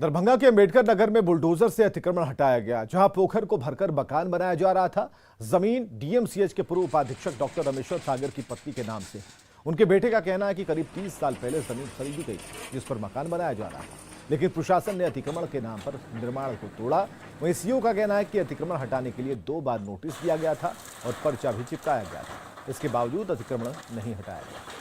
दरभंगा के अम्बेडकर नगर में बुलडोजर से अतिक्रमण हटाया गया, जहां पोखर को भरकर मकान बनाया जा रहा था। जमीन डीएमसीएच के पूर्व उपाधीक्षक डॉक्टर रमेश्वर सागर की पत्नी के नाम से। उनके बेटे का कहना है कि करीब 30 साल पहले जमीन खरीदी गई, जिस पर मकान बनाया जा रहा था, लेकिन प्रशासन ने अतिक्रमण के नाम पर निर्माण को तोड़ा। वहीं सीओ का कहना है कि अतिक्रमण हटाने के लिए 2 बार नोटिस दिया गया था और पर्चा भी चिपकाया गया था। इसके बावजूद अतिक्रमण नहीं हटाया गया।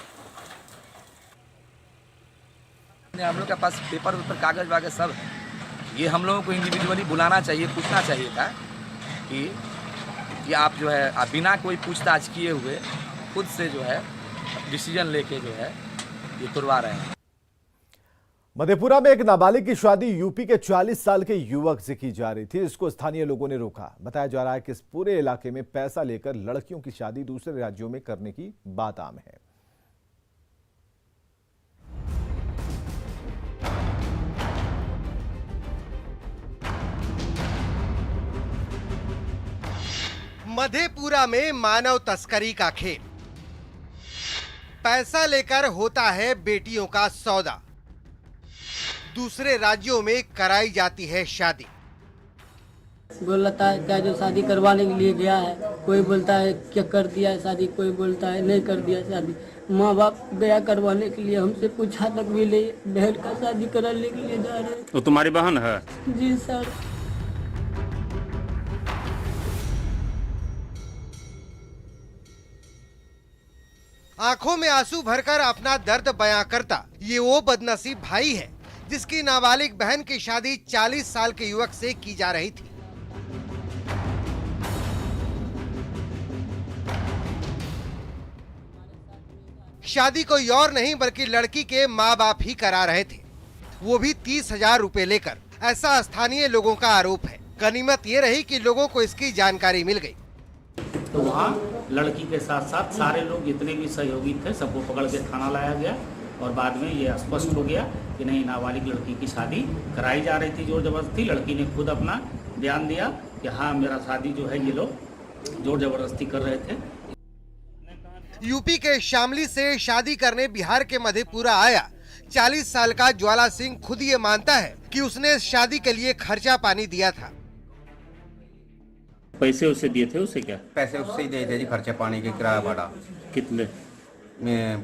हम लोग के पास पेपर कागज वागज सब है। ये हम लोगों को इंडिविजुअली बुलाना चाहिए, पूछना चाहिए था कि आप जो है आप बिना कोई पूछताछ किए हुए खुद से जो है डिसीजन लेके जो है ये तुड़वा रहे हैं। मधेपुरा में एक नाबालिग की शादी यूपी के 40 साल के युवक से की जा रही थी। इसको स्थानीय लोगों ने रोका। बताया जा रहा है कि इस पूरे इलाके में पैसा लेकर लड़कियों की शादी दूसरे राज्यों में करने की बात आम है। मधेपुरा में मानव तस्करी का खेल। पैसा लेकर होता है बेटियों का सौदा। दूसरे राज्यों में कराई जाती है शादी। बोलता है क्या जो शादी करवाने के लिए गया है, कोई बोलता है क्या कर दिया है शादी, कोई बोलता है नहीं कर दिया शादी। माँ बाप गया करवाने के लिए, हमसे पूछा तक भी नहीं। बहन का शादी कराने के लिए जा रहे हैं। तो तुम्हारी बहन है? जी सर। आंखों में आंसू भरकर अपना दर्द बयां करता ये वो बदनसीब भाई है जिसकी नाबालिग बहन की शादी 40 साल के युवक से की जा रही थी। शादी कोई और नहीं बल्कि लड़की के माँ बाप ही करा रहे थे, वो भी 30,000 रुपए लेकर। ऐसा स्थानीय लोगों का आरोप है। गनीमत ये रही कि लोगों को इसकी जानकारी मिल गई। तो वहाँ लड़की के साथ साथ सारे लोग जितने भी सहयोगी थे सबको पकड़ के थाना लाया गया और बाद में ये स्पष्ट हो गया कि नहीं, नाबालिग लड़की की शादी कराई जा रही थी जोर जबरदस्ती। लड़की ने खुद अपना बयान दिया कि हाँ मेरा शादी जो है ये लोग जोर जबरदस्ती कर रहे थे। यूपी के शामली से शादी करने बिहार के मधेपुरा आया 40 साल का ज्वाला सिंह खुद ये मानता है कि उसने शादी के लिए खर्चा पानी दिया था। पैसे उससे दिए थे? उसे क्या पैसे उससे ही दिए थे जी, खर्चा पानी के किराया भाड़ा। कितने?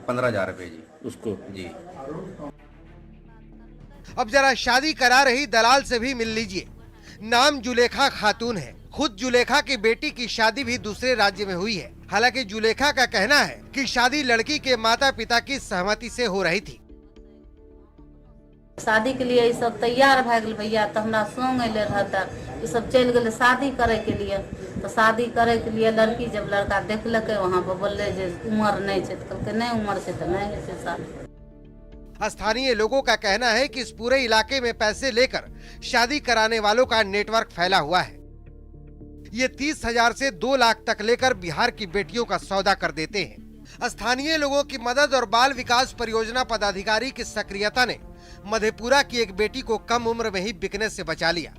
15,000 रुपए जी। उसको जी। अब जरा शादी करा रही दलाल से भी मिल लीजिए। नाम जुलेखा खातून है। खुद जुलेखा की बेटी की शादी भी दूसरे राज्य में हुई है। हालांकि जुलेखा का कहना है कि शादी लड़की के माता पिता की सहमति से हो रही थी। शादी के लिए सब तैयार भए गेल भैया, तो हमरा संग अइले रहता, ये सब चल गए शादी करे के लिए। तो शादी करे के लिए लड़की जब लड़का देखलक वहाँ पर बोले जे उम्र नहीं है, तो कहलके नहीं उम्र से तो नहीं है शादी। स्थानीय लोगों का कहना है कि इस पूरे इलाके में पैसे लेकर शादी कराने वालों का नेटवर्क फैला हुआ है। ये 30,000 से 2 लाख तक लेकर बिहार की बेटियों का सौदा कर देते हैं। स्थानीय लोगों की मदद और बाल विकास परियोजना पदाधिकारी की सक्रियता ने मधेपुरा की एक बेटी को कम उम्र में ही बिकने से बचा लिया।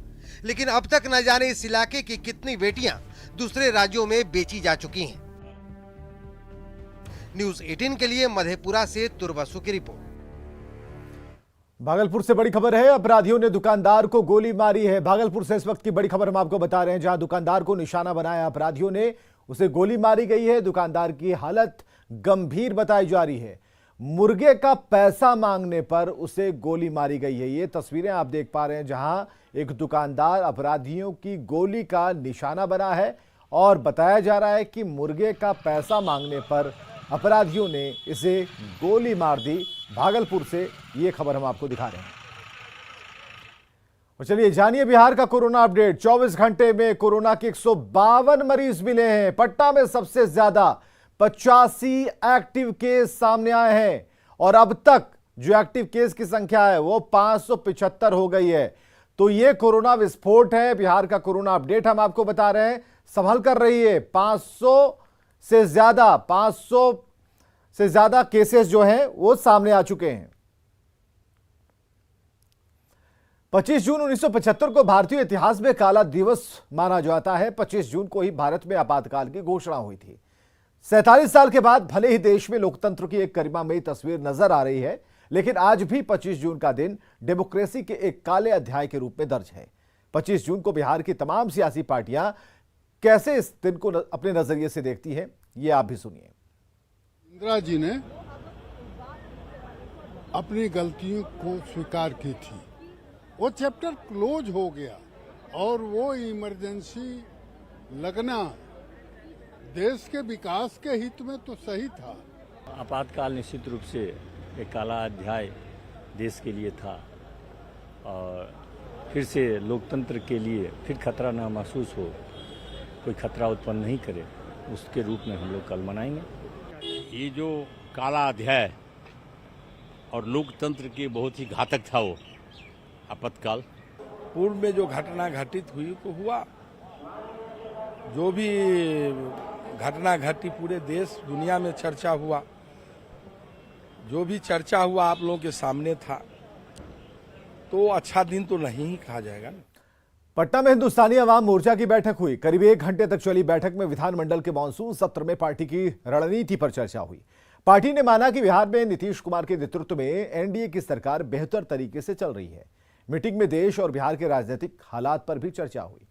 लेकिन अब तक न जाने इस इलाके की कितनी बेटियां दूसरे राज्यों में बेची जा चुकी हैं। न्यूज़ 18 के लिए मधेपुरा से तुरबसु की रिपोर्ट। भागलपुर से बड़ी खबर है। अपराधियों ने दुकानदार को गोली मारी है। भागलपुर से इस वक्त की बड़ी खबर हम आपको बता रहे हैं, जहां दुकानदार को निशाना बनाया अपराधियों ने, उसे गोली मारी गई है। दुकानदार की हालत गंभीर बताई जा रही है। मुर्गे का पैसा मांगने पर उसे गोली मारी गई है। ये तस्वीरें आप देख पा रहे हैं, जहां एक दुकानदार अपराधियों की गोली का निशाना बना है और बताया जा रहा है कि मुर्गे का पैसा मांगने पर अपराधियों ने इसे गोली मार दी। भागलपुर से ये खबर हम आपको दिखा रहे हैं। और चलिए जानिए बिहार का कोरोना अपडेट। 24 घंटे में कोरोना के 152 मरीज मिले हैं। पटना में सबसे ज्यादा 85 एक्टिव केस सामने आए हैं और अब तक जो एक्टिव केस की संख्या है वो 575 हो गई है। तो ये कोरोना विस्फोट है। बिहार का कोरोना अपडेट हम आपको बता रहे हैं। संभल कर रहिए। 500 से ज्यादा केसेस जो हैं वो सामने आ चुके हैं। 25 जून 1975 को भारतीय इतिहास में काला दिवस माना जाता है। 25 जून को ही भारत में आपातकाल की घोषणा हुई थी। 47 साल के बाद भले ही देश में लोकतंत्र की एक गरिमामयी तस्वीर नजर आ रही है, लेकिन आज भी 25 जून का दिन डेमोक्रेसी के एक काले अध्याय के रूप में दर्ज है। 25 जून को बिहार की तमाम सियासी पार्टियां कैसे इस दिन को अपने नजरिए से देखती है, ये आप भी सुनिए। इंदिरा जी ने अपनी गलतियों को स्वीकार की थी, वो चैप्टर क्लोज हो गया और वो इमरजेंसी लगना देश के विकास के हित में तो सही था। आपातकाल निश्चित रूप से एक काला अध्याय देश के लिए था और फिर से लोकतंत्र के लिए फिर खतरा ना महसूस हो, कोई खतरा उत्पन्न नहीं करे, उसके रूप में हम लोग कल मनाएंगे। ये जो काला अध्याय और लोकतंत्र के बहुत ही घातक था वो आपातकाल। पूर्व में जो घटना घटित हुई तो हुआ, जो भी घटना घटी पूरे देश दुनिया में चर्चा हुआ, जो भी चर्चा हुआ आप लोगों के सामने था, तो अच्छा दिन तो नहीं ही कहा जाएगा ना। पटना में हिंदुस्तानी अवाम मोर्चा की बैठक हुई। करीब 1 घंटे तक चली बैठक में विधानमंडल के मानसून सत्र में पार्टी की रणनीति पर चर्चा हुई। पार्टी ने माना कि बिहार में नीतीश कुमार के नेतृत्व में एनडीए की सरकार बेहतर तरीके से चल रही है। मीटिंग में देश और बिहार के राजनीतिक हालात पर भी चर्चा हुई।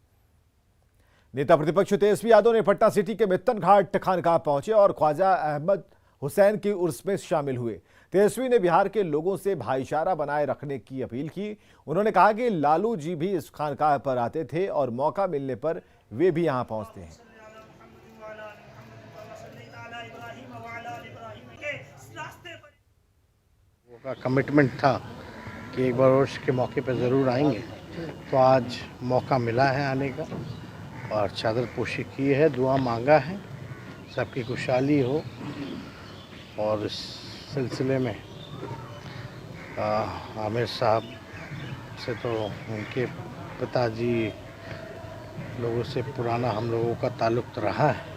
नेता प्रतिपक्ष तेजस्वी यादव ने पटना सिटी के मित्तन घाट खानकाह पहुंचे और ख्वाजा अहमद हुसैन की उर्स में शामिल हुए। तेजस्वी ने बिहार के लोगों से भाईचारा बनाए रखने की अपील की। उन्होंने कहा कि लालू जी भी इस खानकाह पर आते थे और मौका मिलने पर वे भी यहां पहुंचते हैं। का कमिटमेंट था कि एक बार वर्ष के मौके पर ज़रूर आएंगे, तो आज मौका मिला है आने का और चादर पोशी की है, दुआ मांगा है, सबकी खुशहाली हो। और इस सिलसिले में आमिर साहब से तो उनके पिताजी लोगों से पुराना हम लोगों का ताल्लुक़ रहा है।